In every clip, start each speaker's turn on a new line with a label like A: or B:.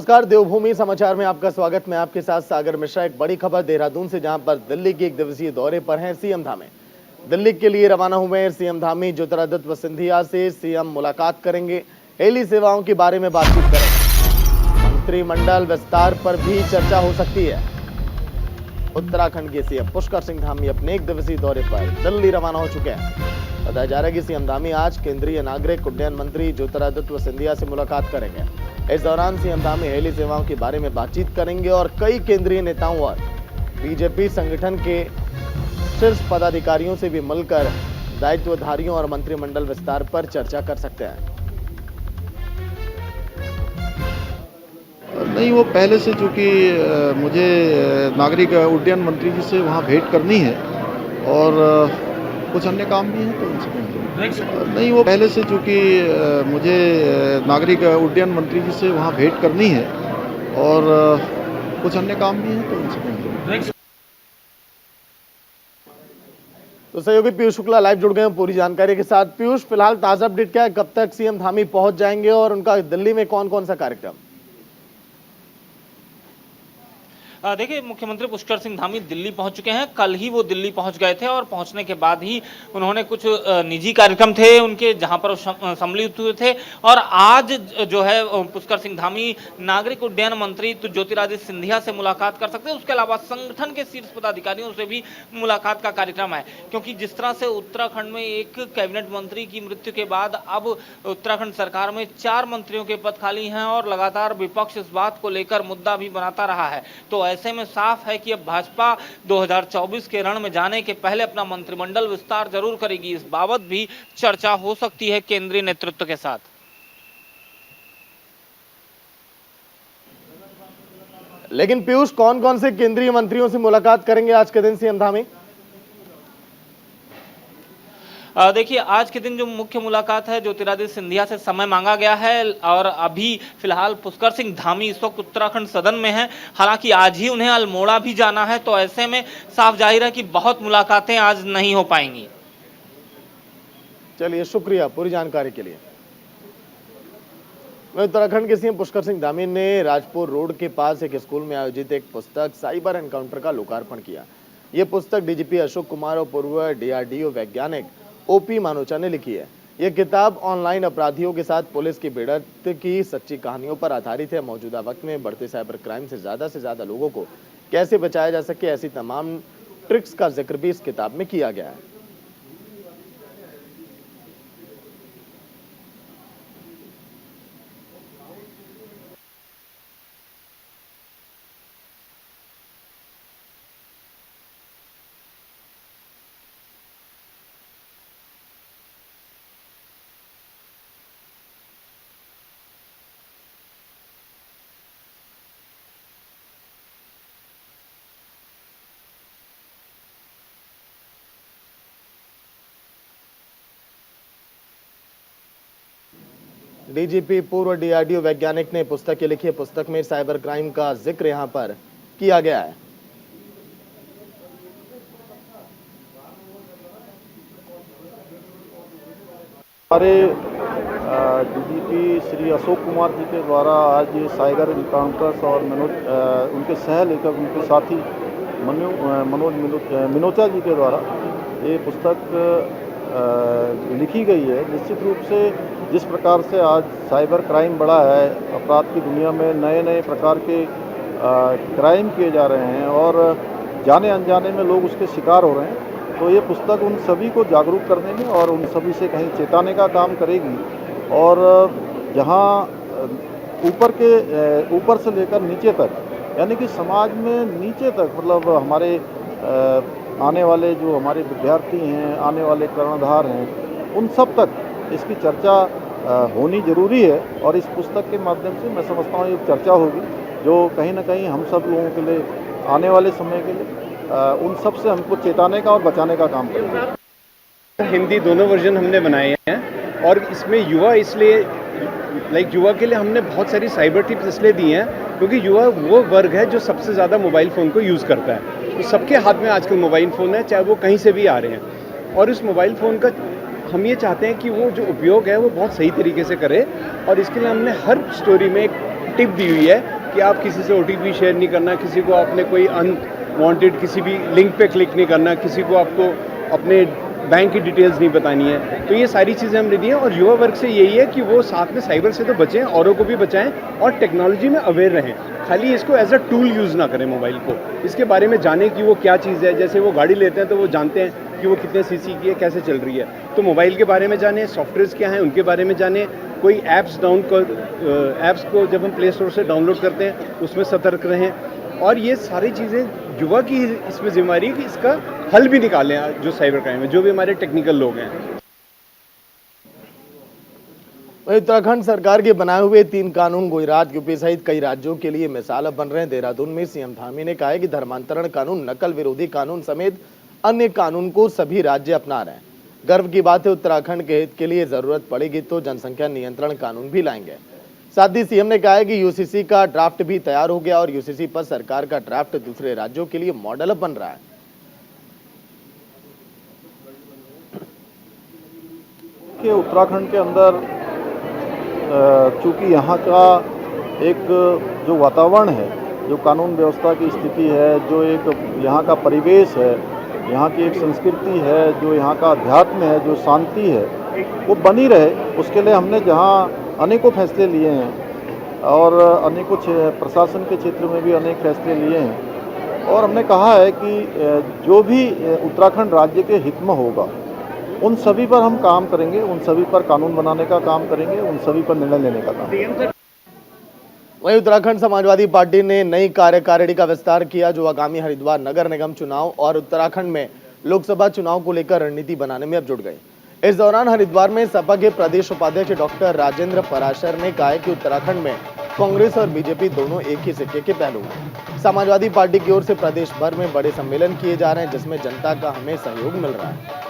A: नमस्कार, देवभूमि समाचार में आपका स्वागत। मैं आपके साथ सागर मिश्रा। एक बड़ी खबर देहरादून से, जहां पर दिल्ली के 1 दिवसीय दौरे पर हैं सीएम धामी। दिल्ली के लिए रवाना हुए हैं सीएम धामी। ज्योतिरादित्य सिंधिया से सीएम मुलाकात करेंगे, हेली सेवाओं के बारे में बातचीत करेंगे। मंत्रिमंडल विस्तार पर भी चर्चा हो सकती है। उत्तराखंड के सीएम पुष्कर सिंह धामी अपने 1 दिवसीय दौरे पर दिल्ली रवाना हो चुके हैं। बताया जा रहा है कि सीएम धामी आज केंद्रीय नागरिक उड्डयन मंत्री ज्योतिरादित्य सिंधिया से मुलाकात करेंगे। इस दौरान सीएम धामी हेली सेवाओं के बारे में बातचीत करेंगे और कई केंद्रीय नेताओं और बीजेपी संगठन के शीर्ष पदाधिकारियों से भी मिलकर दायित्वधारियों और मंत्रिमंडल विस्तार पर चर्चा कर सकते हैं।
B: नहीं, वो पहले से चूँकि मुझे नागरिक उड्डयन मंत्री जी से वहाँ भेंट करनी है और कुछ अन्य काम भी हैं तो उनसे नहीं, वो पहले से चूँकि मुझे नागरिक उड्डयन मंत्री जी से वहाँ भेंट करनी है और कुछ अन्य काम भी हैं तो उनसे
A: तो सहयोगी पीयूष शुक्ला लाइव जुड़ गए हैं पूरी जानकारी के साथ। पीयूष, फिलहाल ताजा अपडेट क्या है? कब तक सीएम धामी पहुंच जाएंगे और उनका दिल्ली में कौन कौन सा कार्यक्रम?
C: देखिए, मुख्यमंत्री पुष्कर सिंह धामी दिल्ली पहुंच चुके हैं। कल ही वो दिल्ली पहुंच गए थे और पहुंचने के बाद ही उन्होंने कुछ निजी कार्यक्रम थे उनके, जहां पर सम्मिलित हुए थे। और आज जो है पुष्कर सिंह धामी नागरिक उड्डयन मंत्री तो ज्योतिरादित्य सिंधिया से मुलाकात कर सकते हैं। उसके अलावा संगठन के शीर्ष पदाधिकारियों से भी मुलाकात का कार्यक्रम है, क्योंकि जिस तरह से उत्तराखंड में एक कैबिनेट मंत्री की मृत्यु के बाद अब उत्तराखंड सरकार में 4 मंत्रियों के पद खाली हैं और लगातार विपक्ष इस बात को लेकर मुद्दा भी बनाता रहा है। तो ऐसे में साफ है कि अब भाजपा 2024 के रण में जाने के पहले अपना मंत्रिमंडल विस्तार जरूर करेगी। इस बाबत भी चर्चा हो सकती है केंद्रीय नेतृत्व के साथ।
A: लेकिन पीयूष, कौन कौन से केंद्रीय मंत्रियों से मुलाकात करेंगे आज के दिन सीएम धामी?
C: देखिए, आज के दिन जो मुख्य मुलाकात है ज्योतिरादित्य सिंधिया से समय मांगा गया है और अभी फिलहाल पुष्कर सिंह धामी इस वक्त उत्तराखंड सदन में हैं। हालांकि आज ही उन्हें अल्मोड़ा भी जाना है, तो ऐसे में साफ जाहिर है कि बहुत मुलाकातें आज नहीं हो पाएंगी।
A: चलिए, शुक्रिया पूरी जानकारी के लिए। उत्तराखंड के सीएम पुष्कर सिंह धामी ने राजपुर रोड के पास एक स्कूल में आयोजित एक पुस्तक साइबर एनकाउंटर का लोकार्पण किया। यह पुस्तक डीजीपी अशोक कुमार और पूर्व डीआरडीओ वैज्ञानिक ओपी मानोचा ने लिखी है। यह किताब ऑनलाइन अपराधियों के साथ पुलिस की भिड़ंत की सच्ची कहानियों पर आधारित है। मौजूदा वक्त में बढ़ते साइबर क्राइम से ज्यादा लोगों को कैसे बचाया जा सके, ऐसी तमाम ट्रिक्स का जिक्र भी इस किताब में किया गया है। डीजीपी पूर्व डीआरडीओ वैज्ञानिक ने पुस्तक लिखी है। पुस्तक में साइबर क्राइम का जिक्र यहां पर किया गया है।
B: हमारे डीजीपी श्री अशोक कुमार जी के द्वारा आज ये साइबर इनकाउंटर्स और उनके सह लेखक, उनके साथी मनोज मिनोचा जी के द्वारा ये पुस्तक लिखी गई है। निश्चित रूप से जिस प्रकार से आज साइबर क्राइम बढ़ा है, अपराध की दुनिया में नए नए प्रकार के क्राइम किए जा रहे हैं और जाने अनजाने में लोग उसके शिकार हो रहे हैं, तो ये पुस्तक उन सभी को जागरूक करने में और उन सभी से कहीं चेताने का काम करेगी। और जहाँ ऊपर से लेकर नीचे तक, यानी कि समाज में नीचे तक, मतलब हमारे आने वाले जो हमारे विद्यार्थी हैं, आने वाले कर्णधार हैं, उन सब तक इसकी चर्चा होनी ज़रूरी है। और इस पुस्तक के माध्यम से मैं समझता हूँ ये चर्चा होगी जो कहीं ना कहीं हम सब लोगों के लिए आने वाले समय के लिए उन सब से हमको चेताने का और बचाने का काम करेगा।
D: हिंदी दोनों वर्जन हमने बनाए हैं और इसमें युवा इसलिए युवा के लिए हमने बहुत सारी साइबर टिप्स इसलिए दी हैं क्योंकि युवा वो वर्ग है जो सबसे ज़्यादा मोबाइल फ़ोन को यूज़ करता है। तो सबके हाथ में आजकल मोबाइल फ़ोन है, चाहे वो कहीं से भी आ रहे हैं, और इस मोबाइल फ़ोन का हम ये चाहते हैं कि वो जो उपयोग है वो बहुत सही तरीके से करे। और इसके लिए हमने हर स्टोरी में एक टिप दी हुई है कि आप किसी से OTP शेयर नहीं करना, किसी को आपने कोई अनवांटेड किसी भी लिंक पे क्लिक नहीं करना, किसी को आपको अपने बैंक की डिटेल्स नहीं बतानी है। तो ये सारी चीज़ें हमने दी हैं और युवा वर्ग से यही है कि वो साथ में साइबर से तो बचें, औरों को भी बचाएं और टेक्नोलॉजी में अवेयर रहें। खाली इसको एज अ टूल यूज़ ना करें मोबाइल को, इसके बारे में जानें कि वो क्या चीज़ है। जैसे वो गाड़ी लेते हैं तो वो जानते हैं कि वो कितने सीसी की है, कैसे चल रही है। तो मोबाइल के बारे में जानें, सॉफ्टवेयर्स क्या हैं उनके बारे में जानें, कोई ऐप्स को जब हम प्ले स्टोर से डाउनलोड करते हैं उसमें सतर्क रहें। और ये सारी चीज़ें युवा की इसमें जिम्मेदारी है कि इसका हल भी निकालें जो साइबर क्राइम है, जो भी हमारे टेक्निकल लोग हैं।
A: वहीं उत्तराखंड सरकार के बनाए हुए 3 कानून गुजरात, यूपी सहित कई राज्यों के लिए मिसाल बन रहे हैं। देहरादून में सीएम धामी ने कहा है कि धर्मांतरण कानून, नकल विरोधी कानून समेत अन्य कानून को सभी राज्य अपना रहे हैं। गर्व की बात है, उत्तराखंड के हित के लिए जरूरत पड़ेगी तो जनसंख्या नियंत्रण कानून भी लाएंगे। साथ ही सीएम ने कहा है कि यूसीसी का ड्राफ्ट भी तैयार हो गया और यूसीसी पर सरकार का ड्राफ्ट दूसरे राज्यों के लिए मॉडल बन रहा है।
B: कि उत्तराखंड के अंदर चूँकि यहाँ का एक जो वातावरण है, जो कानून व्यवस्था की स्थिति है, जो एक यहाँ का परिवेश है, यहाँ की एक संस्कृति है, जो यहाँ का अध्यात्म है, जो शांति है, वो बनी रहे, उसके लिए हमने जहाँ अनेकों फैसले लिए हैं और अनेकों प्रशासन के क्षेत्र में भी अनेक फैसले लिए हैं। और हमने कहा है कि जो भी उत्तराखंड राज्य के हित में होगा उन सभी पर हम काम करेंगे, उन सभी पर कानून बनाने का काम करेंगे, उन सभी पर निर्णय लेने का काम करेंगे।
A: वहीं उत्तराखंड समाजवादी पार्टी ने नई कार्यकारिणी का विस्तार किया, जो आगामी हरिद्वार नगर निगम चुनाव और उत्तराखंड में लोकसभा चुनाव को लेकर रणनीति बनाने में अब जुट गई। इस दौरान हरिद्वार में सपा के प्रदेश उपाध्यक्ष डॉक्टर राजेंद्र पराशर ने कहा है कि उत्तराखंड में कांग्रेस और बीजेपी दोनों एक ही सिक्के के पहलू हैं। समाजवादी पार्टी की ओर से प्रदेश भर में बड़े सम्मेलन किए जा रहे हैं, जिसमें जनता का हमें सहयोग मिल रहा है।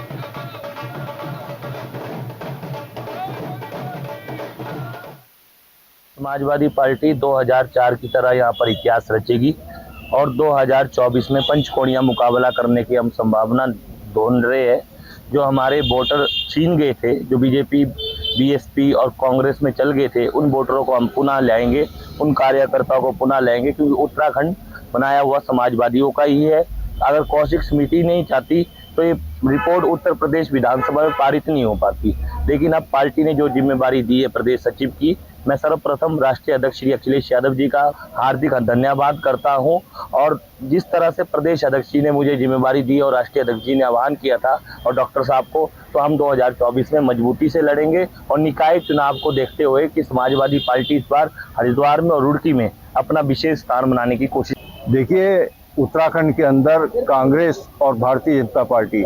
E: समाजवादी पार्टी 2004 की तरह यहाँ पर इतिहास रचेगी और 2024 में पंचकोणिया मुकाबला करने की हम संभावना ढूंढ रहे हैं। जो हमारे वोटर छीन गए थे, जो बीजेपी, बीएसपी और कांग्रेस में चल गए थे, उन वोटरों को हम पुनः लाएंगे, उन कार्यकर्ताओं को पुनः लाएंगे, क्योंकि उत्तराखंड बनाया हुआ समाजवादियों का ही है। अगर कौशिक समिति नहीं चाहती तो ये रिपोर्ट उत्तर प्रदेश विधानसभा में पारित नहीं हो पाती। लेकिन अब पार्टी ने जो जिम्मेदारी दी है प्रदेश सचिव की, मैं सर्वप्रथम राष्ट्रीय अध्यक्ष श्री अखिलेश यादव जी का हार्दिक धन्यवाद करता हूं। और जिस तरह से प्रदेश अध्यक्ष जी ने मुझे जिम्मेदारी दी और राष्ट्रीय अध्यक्ष जी ने आह्वान किया था और डॉक्टर साहब को, तो हम 2024 में मजबूती से लड़ेंगे और निकाय चुनाव को देखते हुए कि समाजवादी पार्टी इस बार हरिद्वार में और रुड़की में अपना विशेष स्थान बनाने की कोशिश।
F: देखिए, उत्तराखंड के अंदर कांग्रेस और भारतीय जनता पार्टी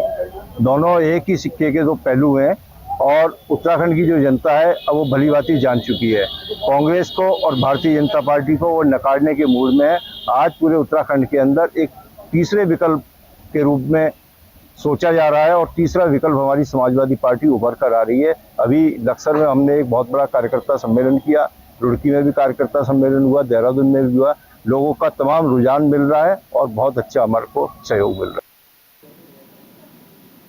F: दोनों एक ही सिक्के के दो पहलू हैं और उत्तराखंड की जो जनता है अब वो भलीभांति जान चुकी है। कांग्रेस को और भारतीय जनता पार्टी को वो नकारने के मूड में है। आज पूरे उत्तराखंड के अंदर एक तीसरे विकल्प के रूप में सोचा जा रहा है और तीसरा विकल्प हमारी समाजवादी पार्टी उभर कर आ रही है। अभी लक्सर में हमने एक बहुत बड़ा कार्यकर्ता सम्मेलन किया, रुड़की में भी कार्यकर्ता सम्मेलन हुआ, देहरादून में भी हुआ। लोगों का तमाम रुझान मिल रहा है और बहुत अच्छा हमारे को सहयोग मिल रहा है।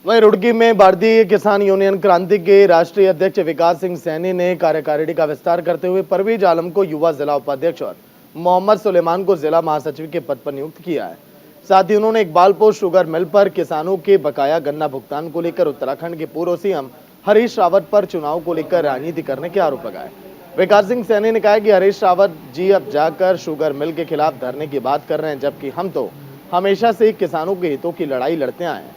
A: वहीं रुड़की में भारतीय किसान यूनियन क्रांति के राष्ट्रीय अध्यक्ष विकास सिंह सैनी ने कार्यकारिणी का विस्तार करते हुए परवेज आलम को युवा जिला उपाध्यक्ष और मोहम्मद सुलेमान को जिला महासचिव के पद पर नियुक्त किया है। साथ ही उन्होंने इकबालपुर शुगर मिल पर किसानों के बकाया गन्ना भुगतान को लेकर उत्तराखंड के पूर्व सीएम हरीश रावत पर चुनाव को लेकर राजनीति करने के आरोप लगाए। विकास सिंह सैनी ने कहा कि हरीश रावत जी अब जाकर शुगर मिल के खिलाफ धरने की बात कर रहे हैं, जबकि हम तो हमेशा से किसानों के हितों की लड़ाई लड़ते आए हैं।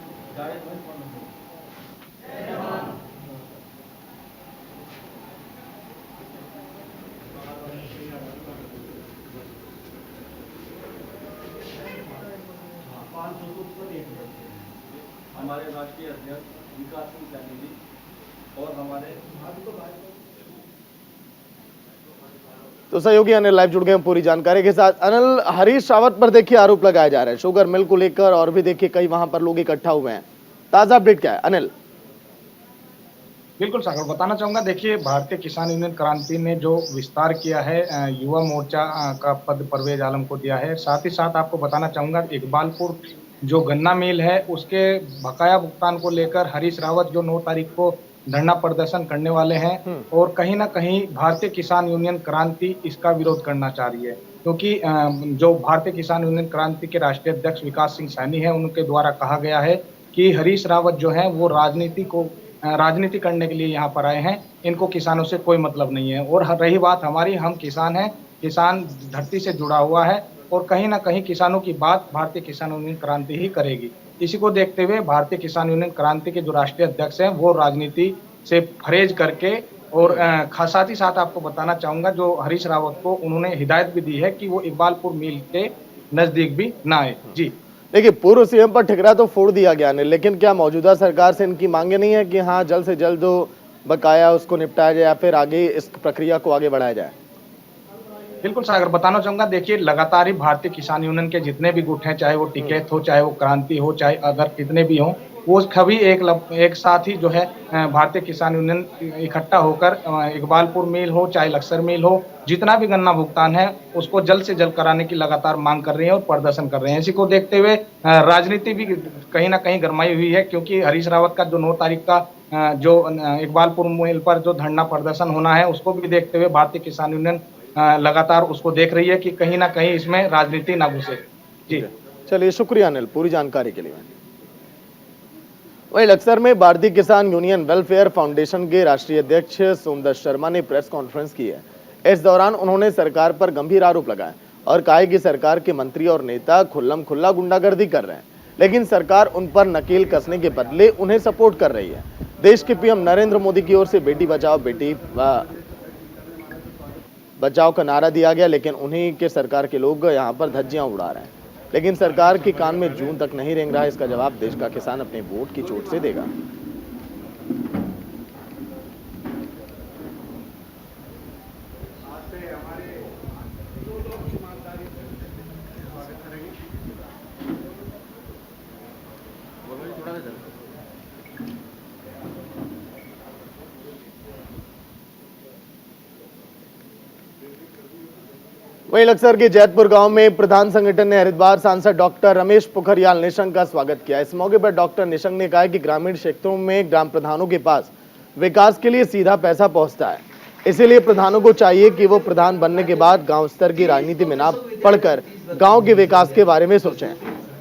B: हमारे राष्ट्रीय अध्यक्ष विकास सिंह सैनी जी और हमारे
A: तो सहयोगी अनिल लाइव जुड़ गए हैं पूरी जानकारी के साथ। अनिल, हरीश रावत पर देखिए आरोप लगाए जा रहे हैं शुगर मिल को लेकर और भी देखिए कई वहां पर लोग इकट्ठा हुए हैं, ताजा अपडेट क्या है अनिल?
G: बिल्कुल सागर, बताना चाहूंगा, देखिए भारतीय किसान यूनियन क्रांति ने जो विस्तार किया है, युवा मोर्चा का पद परवेज आलम को दिया है। साथ ही साथ आपको बताना चाहूंगा इकबालपुर जो गन्ना मिल है उसके बकाया भुगतान को लेकर हरीश रावत जो 9 तारीख को धरना प्रदर्शन करने वाले हैं और कहीं ना कहीं भारतीय किसान यूनियन क्रांति इसका विरोध करना चाह रही है, क्योंकि जो भारतीय किसान यूनियन क्रांति के राष्ट्रीय अध्यक्ष विकास सिंह सैनी है, उनके द्वारा कहा गया है कि हरीश रावत जो है वो राजनीति करने के लिए यहाँ पर आए हैं, इनको किसानों से कोई मतलब नहीं है। और रही बात हमारी, हम किसान हैं, किसान धरती से जुड़ा हुआ है और कहीं ना कहीं किसानों की बात भारतीय किसान यूनियन क्रांति ही करेगी। इसी को देखते हुए भारतीय किसान यूनियन क्रांति के जो राष्ट्रीय अध्यक्ष हैं वो राजनीति से परहेज करके, और साथ ही साथ आपको बताना चाहूंगा, जो हरीश रावत को उन्होंने हिदायत भी दी है कि वो इकबालपुर मिल के नजदीक भी ना आए। जी
A: देखिए, पूर्व सीएम पर ठिकरा तो फोड़ दिया गया ने, लेकिन क्या मौजूदा सरकार से इनकी मांगे नहीं है कि हाँ जल्द से जल्द जो बकाया उसको निपटाया जाए या फिर आगे इस प्रक्रिया को आगे बढ़ाया जाए?
G: बिल्कुल सागर, बताना चाहूंगा, देखिए लगातार ही भारतीय किसान यूनियन के जितने भी गुट हैं, चाहे वो टिकैत हो, चाहे वो क्रांति हो, चाहे अदर कितने भी हों, वो सभी एक साथ ही जो है भारतीय किसान यूनियन इकट्ठा होकर इकबालपुर मिल हो चाहे लक्सर मिल हो, जितना भी गन्ना भुगतान है उसको जल्द से जल्द कराने की लगातार मांग कर रही है और प्रदर्शन कर रहे हैं। इसी को देखते हुए राजनीति भी कहीं ना कहीं गरमाई हुई है, क्योंकि हरीश रावत का जो 9 तारीख का जो इकबालपुर मिल पर जो धरना प्रदर्शन होना है, उसको भी देखते हुए भारतीय किसान यूनियन लगातार उसको देख रही है कि कहीं ना कहीं इसमें राजनीति ना घुसे। जी
A: चलिए, शुक्रिया अनिल पूरी जानकारी के लिए। वहीं लक्सर में भारतीय किसान यूनियन वेलफेयर फाउंडेशन के राष्ट्रीय अध्यक्ष सोमदत्त शर्मा ने प्रेस कॉन्फ्रेंस की है। इस दौरान उन्होंने सरकार पर गंभीर आरोप लगाए और कहा कि सरकार के मंत्री और नेता खुल्लम खुल्ला गुंडागर्दी कर रहे हैं, लेकिन सरकार उन पर नकेल कसने के बदले उन्हें सपोर्ट कर रही है। देश के पीएम नरेंद्र मोदी की ओर से बेटी बचाओ का नारा दिया गया, लेकिन उन्हीं के सरकार के लोग यहाँ पर धज्जियां उड़ा रहे हैं। लेकिन सरकार के कान में जून तक नहीं रेंग रहा है। इसका जवाब देश का किसान अपने वोट की चोट से देगा। वहीं लक्सर के जैतपुर गांव में प्रधान संगठन ने हरिद्वार सांसद डॉक्टर रमेश पोखरियाल निशंक का स्वागत किया। इस मौके पर डॉक्टर निशंक ने कहा कि ग्रामीण क्षेत्रों में ग्राम प्रधानों के पास विकास के लिए सीधा पैसा पहुंचता है, इसीलिए प्रधानों को चाहिए कि वो प्रधान बनने के बाद गांव स्तर की राजनीति में ना पढ़कर गांव के विकास के बारे में सोचें।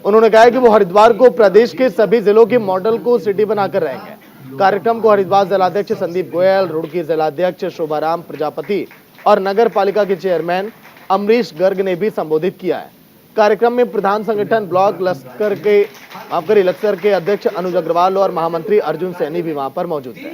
A: उन्होंने कहा कि वो हरिद्वार को प्रदेश के सभी जिलों के मॉडल को सिटी बनाकर रहेंगे। कार्यक्रम को हरिद्वार जिलाध्यक्ष संदीप गोयल, रुड़की जिलाध्यक्ष शोभाराम प्रजापति और नगर पालिका के चेयरमैन अमरीश गर्ग ने भी संबोधित किया है। कार्यक्रम में प्रधान संगठन ब्लॉक लक्सर के अध्यक्ष अनुज अग्रवाल और महामंत्री अर्जुन सैनी भी वहां पर मौजूद थे।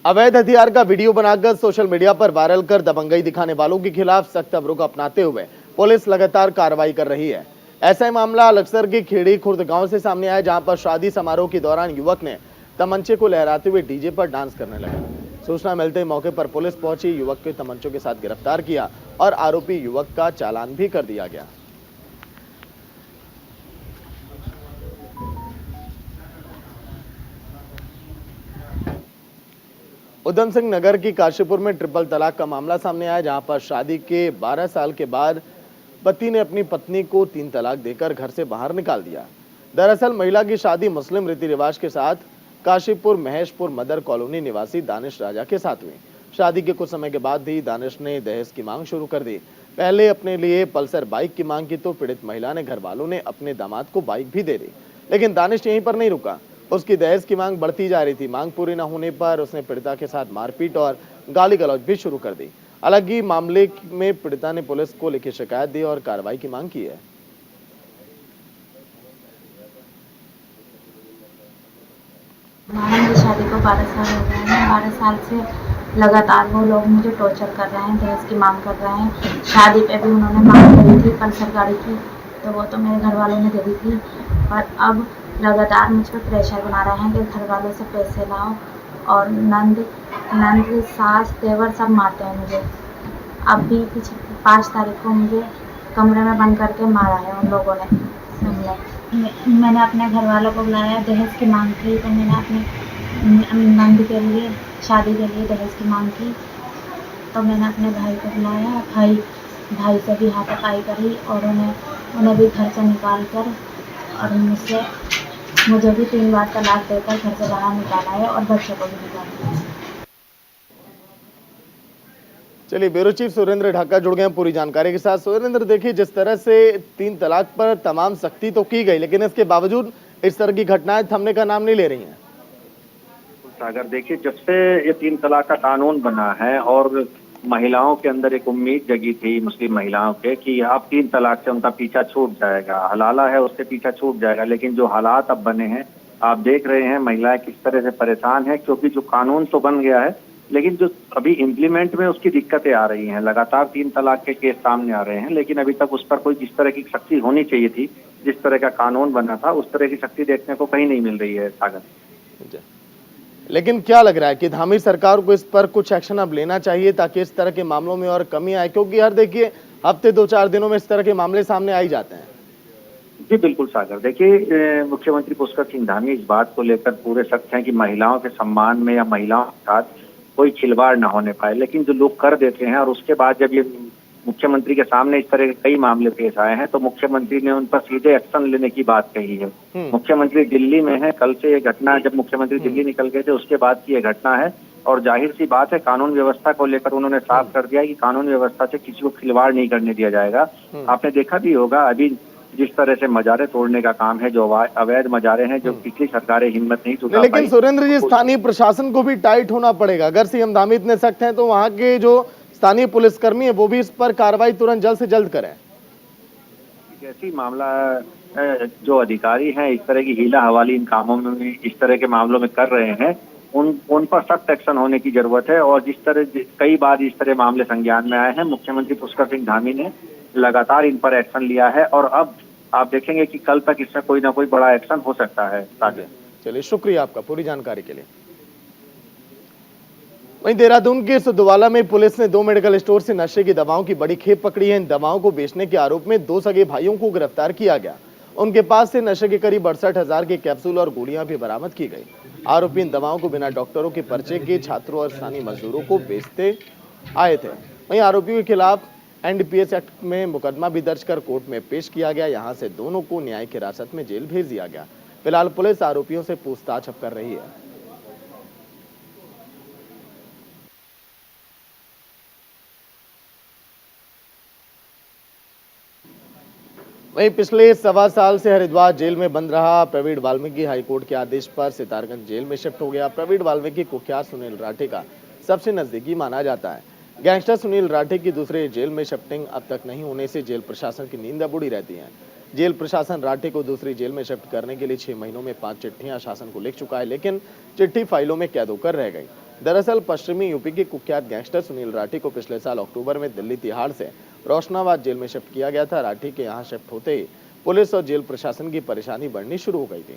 A: अवैध हथियार का वीडियो बनाकर सोशल मीडिया पर वायरल कर दबंगई दिखाने वालों के खिलाफ सख्त रुख अपनाते हुए पुलिस लगातार कार्रवाई कर रही है। ऐसा ही मामला लक्सर के खेड़ी खुर्द गांव से सामने आया, जहां पर शादी समारोह के दौरान युवक ने तमंचे को लहराते हुए डीजे पर डांस करने लगा। सूचना मिलते ही मौके पर पुलिस पहुंची, युवक के तमंचों के साथ गिरफ्तार किया और आरोपी युवक का चालान भी कर दिया गया। उधम सिंह नगर की काशीपुर में ट्रिपल तलाक का मामला सामने आया, जहां पर शादी के 12 साल के बाद पति ने अपनी पत्नी को 3 तलाक देकर घर से बाहर निकाल दिया। दरअसल महिला की शादी मुस्लिम रीति रिवाज के साथ काशीपुर महेशपुर मदर कॉलोनी निवासी दानिश राजा के साथ हुई। शादी के कुछ समय के बाद ही दानिश ने दहेज की मांग शुरू कर दी। पहले अपने लिए पल्सर बाइक की मांग की तो पीड़ित महिला ने घर वालों ने अपने दामाद को बाइक भी दे दी, लेकिन दानिश यहीं पर नहीं रुका। उसकी दहेज की मांग बढ़ती जा रही थी। मांग पूरी न होने पर उसने पीड़िता के साथ मारपीट और गाली गलौज भी शुरू कर दी। हालांकि मामले में पीड़िता ने पुलिस को लिखित शिकायत दी और कार्रवाई की मांग की है।
H: मेरी शादी को 12 साल हो गए हैं। 12 साल से लगातार वो लोग मुझे टॉर्चर कर रहे हैं, दहेज की मांग कर रहे हैं। शादी पे भी उन्होंने मांग करी थी पल्सर गाड़ी की, तो वो तो मेरे घर वालों ने दे दी थी, और अब लगातार मुझ पर प्रेशर बना रहे हैं कि घर वालों से पैसे लाओ, और नंद सास देवर सब मारते हैं मुझे। अब भी 5 तारीख को मुझे कमरे में बंद करके मारा है उन लोगों ने, सबने। मैंने अपने घर वालों को बुलाया, दहेज की मांग की, तो मैंने अपने नंद के लिए शादी के लिए दहेज की मांग की, तो मैंने अपने भाई को बुलाया। भाई भाई से भी हाथापाई करी और उन्हें भी घर से निकाल कर और मुझे भी 3 बार तलाक देकर घर से बाहर निकाला है और बच्चों को भी निकाल दिया है।
A: चलिए, ब्यूरो चीफ सुरेंद्र ढाका जुड़ गए हैं पूरी जानकारी के साथ। सुरेंद्र, देखिए, जिस तरह से 3 तलाक पर तमाम सख्ती तो की गई, लेकिन इसके बावजूद इस तरह की घटनाएं थमने का नाम नहीं ले रही हैं।
I: सागर, देखिए, जब से ये 3 तलाक का कानून बना है और महिलाओं के अंदर एक उम्मीद जगी थी, मुस्लिम महिलाओं के, कि अब 3 तलाक से उनका पीछा छूट जाएगा, हलाला है उससे पीछा छूट जाएगा। लेकिन जो हालात अब बने हैं, आप देख रहे हैं महिलाएं किस तरह से परेशान है, क्योंकि जो कानून तो बन गया है लेकिन जो अभी इम्प्लीमेंट में उसकी दिक्कतें आ रही हैं। लगातार 3 तलाक के केस सामने आ रहे हैं, लेकिन अभी तक उस पर कोई जिस तरह की सख्ती होनी चाहिए थी, जिस तरह का कानून बना था, उस तरह की सख्ती देखने को कहीं नहीं मिल रही है सागर।
A: लेकिन क्या लग रहा है कि धामी सरकार को इस पर कुछ एक्शन अब लेना चाहिए ताकि इस तरह के मामलों में और कमी आए, क्योंकि हर देखिए हफ्ते 2-4 दिनों में इस तरह के मामले सामने आ ही जाते हैं।
I: जी बिल्कुल सागर, देखिए, मुख्यमंत्री पुष्कर सिंह धामी इस बात को लेकर पूरे सख्त हैं कि महिलाओं के सम्मान में या महिलाओं के साथ कोई खिलवाड़ न होने पाए। लेकिन जो लोग कर देते हैं और उसके बाद जब ये मुख्यमंत्री के सामने इस तरह के कई मामले पेश आए हैं तो मुख्यमंत्री ने उन पर सीधे एक्शन लेने की बात कही है। मुख्यमंत्री दिल्ली में है, कल से ये घटना, जब मुख्यमंत्री दिल्ली निकल गए थे उसके बाद की ये घटना है और जाहिर सी बात है कानून व्यवस्था को लेकर उन्होंने साफ कर दिया कि कानून व्यवस्था से किसी को खिलवाड़ नहीं करने दिया जाएगा। आपने देखा भी होगा अभी जिस तरह से मजारे तोड़ने का काम है, जो अवैध मजारे हैं, जो पिछली सरकारें हिम्मत नहीं जुटा पाई।
A: लेकिन सुरेंद्र जी, स्थानीय प्रशासन को भी टाइट होना पड़ेगा। अगर सीएम धामी इतने सख्त हैं तो वहां के जो स्थानीय पुलिसकर्मी है वो भी इस पर कार्रवाई तुरंत जल्द से जल्द करें।
I: जैसी मामला जो अधिकारी हैं इस तरह की हीला हवाली इन कामों में, इस तरह के मामलों में कर रहे हैं, उन पर सख्त एक्शन होने की जरूरत है। और जिस तरह कई बार इस तरह मामले संज्ञान में आए हैं, मुख्यमंत्री पुष्कर सिंह धामी ने लगातार इन पर एक्शन लिया है और अब आप देखेंगे कि कल तक इसमें कोई ना कोई बड़ा एक्शन हो सकता है।
A: चलिए, शुक्रिया आपका पूरी जानकारी के लिए। वहीं देहरादून के सुदवाला में पुलिस ने 2 मेडिकल स्टोर से नशे की दवाओं की बड़ी खेप पकड़ी है। इन दवाओं को बेचने के आरोप में 2 सगे भाइयों को गिरफ्तार किया गया। उनके पास से नशे के करीब 68,000 के कैप्सूल और गोलियां भी बरामद की गई। आरोपी इन दवाओं को बिना डॉक्टरों के पर्चे के छात्रों और स्थानीय मजदूरों को बेचते आए थे। वहीं आरोपियों के खिलाफ एनडीपीएस एक्ट में मुकदमा भी दर्ज कर कोर्ट में पेश किया गया। यहां से दोनों को न्यायिक हिरासत में जेल भेज दिया गया। फिलहाल पुलिस आरोपियों से पूछताछ अब कर रही है। वहीं पिछले 1.25 साल से हरिद्वार जेल में बंद रहा प्रवीण वाल्मीकि हाईकोर्ट के आदेश पर सितारगंज जेल में शिफ्ट हो गया। प्रवीण वाल्मीकि कुख्यात सुनील राठे का सबसे नजदीकी माना जाता है। गैंगस्टर सुनील राठे की दूसरे जेल में शिफ्टिंग अब तक नहीं होने से जेल प्रशासन की नींद अब उड़ी रहती है। जेल प्रशासन राठे को दूसरी जेल में शिफ्ट करने के लिए 6 महीनों में 5 चिट्ठियां शासन को लिख चुका है, लेकिन चिट्ठी फाइलों में कैद होकर रह गई। दरअसल पश्चिमी यूपी के कुख्यात गैंगस्टर सुनील राठे को पिछले साल अक्टूबर में दिल्ली तिहाड़ से रोशनाबाद जेल में शिफ्ट किया गया था। राठे के यहाँ शिफ्ट होते ही पुलिस और जेल प्रशासन की परेशानी बढ़नी शुरू हो गई थी।